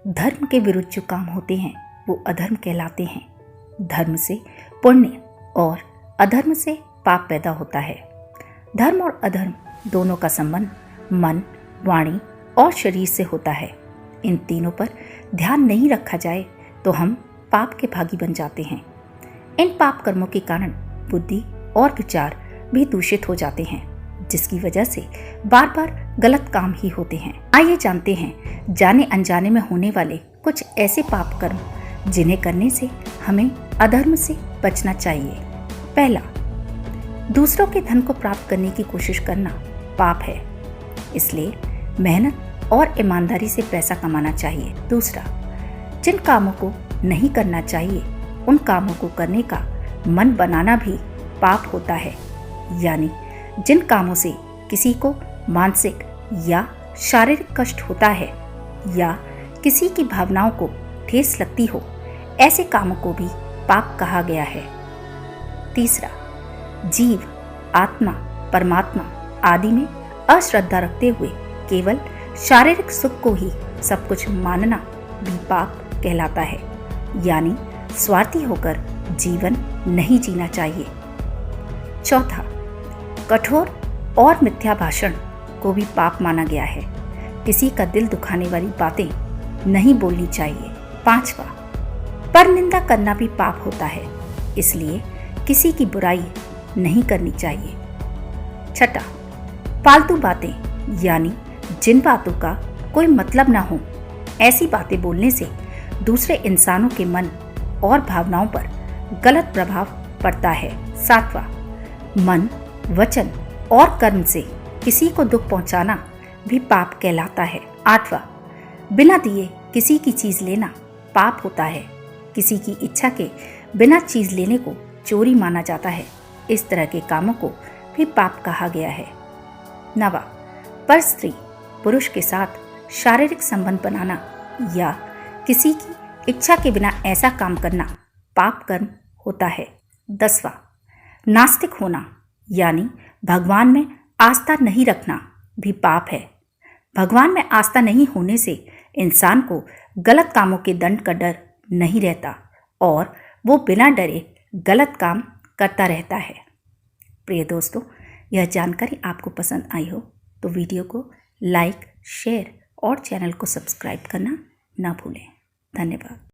धर्म के विरुद्ध जो काम होते हैं वो अधर्म कहलाते हैं। धर्म से पुण्य और अधर्म से पाप पैदा होता है। धर्म और अधर्म दोनों का संबंध मन, वाणी और शरीर से होता है। इन तीनों पर ध्यान नहीं रखा जाए तो हम पाप के भागी बन जाते हैं। इन पाप कर्मों के कारण बुद्धि और विचार भी दूषित हो जाते हैं, जिसकी वजह से बार बार गलत काम ही होते हैं। आइए जानते हैं जाने अनजाने में होने वाले कुछ ऐसे पाप कर्म जिन्हें करने से हमें अधर्म से बचना चाहिए। पहला, दूसरों के धन को प्राप्त करने की कोशिश करना पाप है, इसलिए मेहनत और ईमानदारी से पैसा कमाना चाहिए। दूसरा, जिन कामों को नहीं करना चाहिए उन कामों को करने का मन बनाना भी पाप होता है, यानी जिन कामों से किसी को मानसिक या शारीरिक कष्ट होता है या किसी की भावनाओं को ठेस लगती हो, ऐसे कामों को भी पाप कहा गया है। तीसरा, जीव, आत्मा, परमात्मा आदि में अश्रद्धा रखते हुए केवल शारीरिक सुख को ही सब कुछ मानना भी पाप कहलाता है, यानी स्वार्थी होकर जीवन नहीं जीना चाहिए। चौथा, कठोर और मिथ्या भाषण को भी पाप माना गया है। किसी का दिल दुखाने वाली बातें नहीं बोलनी चाहिए। पांचवा, परनिंदा करना भी पाप होता है, इसलिए किसी की बुराई नहीं करनी चाहिए। छठा, फालतू बातें, यानी जिन बातों का कोई मतलब ना हो, ऐसी बातें बोलने से दूसरे इंसानों के मन और भावनाओं पर गलत प्रभाव पड़ता है। सातवां, मन, वचन और कर्म से किसी को दुख पहुंचाना भी पाप कहलाता है। आठवां, बिना दिए किसी की चीज लेना पाप होता है। किसी की इच्छा के बिना चीज लेने को चोरी माना जाता है। इस तरह के कामों को भी पाप कहा गया है। नवा, पर स्त्री पुरुष के साथ शारीरिक संबंध बनाना या किसी की इच्छा के बिना ऐसा काम करना पाप कर्म होता है। 10वां, नास्तिक होना, यानी भगवान में आस्था नहीं रखना भी पाप है। भगवान में आस्था नहीं होने से इंसान को गलत कामों के दंड का डर नहीं रहता और वो बिना डरे गलत काम करता रहता है। प्रिय दोस्तों, यह जानकारी आपको पसंद आई हो तो वीडियो को लाइक, शेयर और चैनल को सब्सक्राइब करना ना भूलें। धन्यवाद।